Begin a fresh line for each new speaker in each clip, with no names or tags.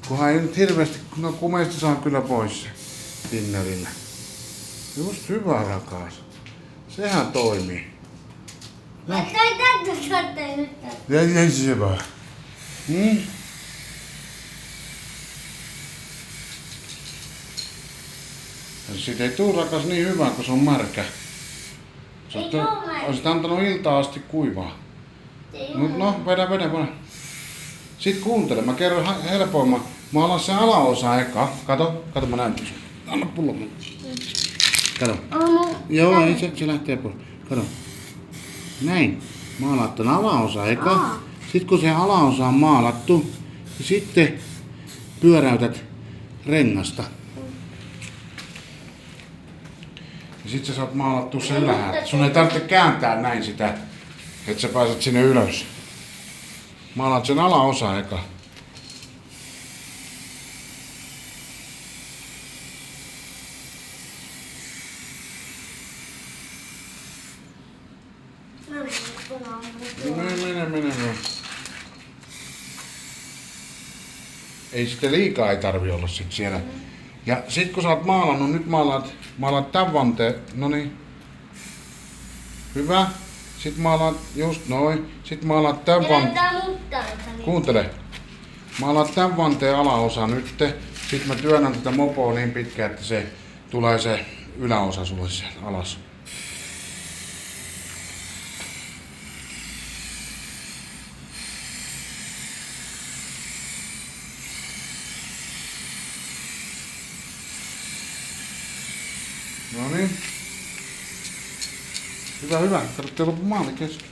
Kunhan ei nyt hirveästi, no kumeista saa kyllä pois se tinnerillä. Just hyvä rakas. Sehän toimii.
No. Mä toin tätä sorteen nyt.
Jäi se vaan. Siitä ei tuu rakas niin hyvä, kun se on märkä. Olisit antanut iltaa asti kuivaa. Mut no, vedä. Sit kuuntele, mä kerron helpoimman. Mä alan sen alaosa eka. Kato mä näytän sun. Anna pullo mun. Kato. Joo, ei se lähtee pois. Kato. Näin. Maalaat tän alaosa eka. Sit kun se alaosa on maalattu, niin sitten pyöräytät rengasta. Ja sit sä saat maalattua sen läheltä. Sun ei tarvitse kääntää näin sitä, että sä pääset sinne ylös. Maalaat sen alaosa eka. Mene. Ei sitten liikaa ei tarvi olla sit siellä. Ja sit kun sä oot maalannut, nyt maalaat tän vanteen, noniin. Hyvä. Sit maalaat just noin. Sit maalaat tän vanteen. Kuuntele. Maalaat tän vanteen alaosa nytte. Sit mä työnnän tätä mopoa niin pitkään, että se tulee se yläosa sulle siellä alas. No niin. Hyvä. Tarvitsee lopun maali kesken.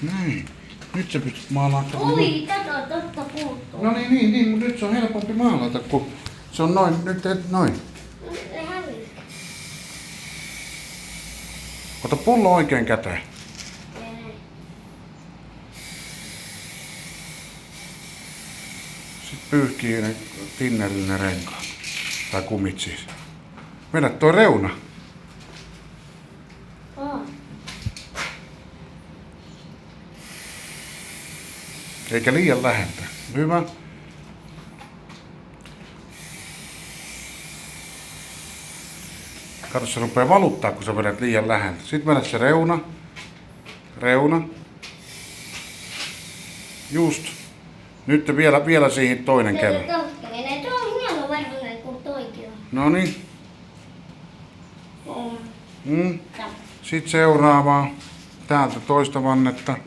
Näin. Nyt sä pystyt maalaamaan.
Ui, tätä on totta puuttuu.
No niin, mutta nyt se on helpompi maalata, kun se on noin. Nyt teet noin.
Se hävii.
Ota pullo oikein käteen. Sitten pyyhkii ne tinnerillä ne renkaat. Tai kumit siis. Vedä toi reuna. Eikä liian läheltä. Hyvä. Kato, se rupeaa valuttaa, kun sä vedät liian läheltä. Sitten vedät se reuna. Just. Nyt vielä siihen toinen kerran.
Se on hieno vähemmän kuin toikin.
Noniin. Sitten seuraavaa. Täältä toista vannetta.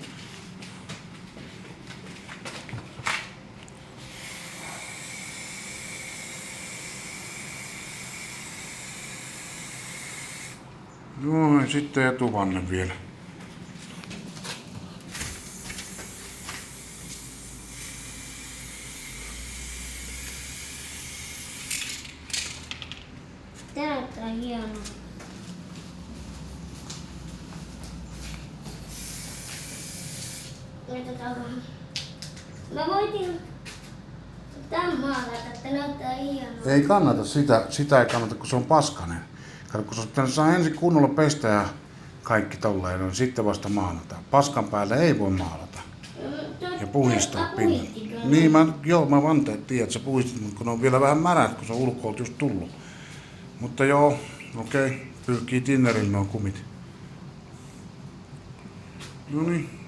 Joo, ja sitten etuvanne vielä.
Tää on hieno. Mä voitin tämän maalata, että näyttää hienolta.
Ei kannata sitä ei kannata, kun se on paskanen. Kato, kun se pitäisi saada ensin kunnolla pestä ja kaikki tolleen, niin sitten vasta maalataan. Paskan päälle ei voi maalata. Ja puhistaa pinnan. Niin, mä vanteet tiedän, että sä puhistit, mutta kun ne on vielä vähän märät, kun se on ulkoolta just tullut. Mutta joo, okei, pyyhkii tinnerillä nuo kumit. Noniin.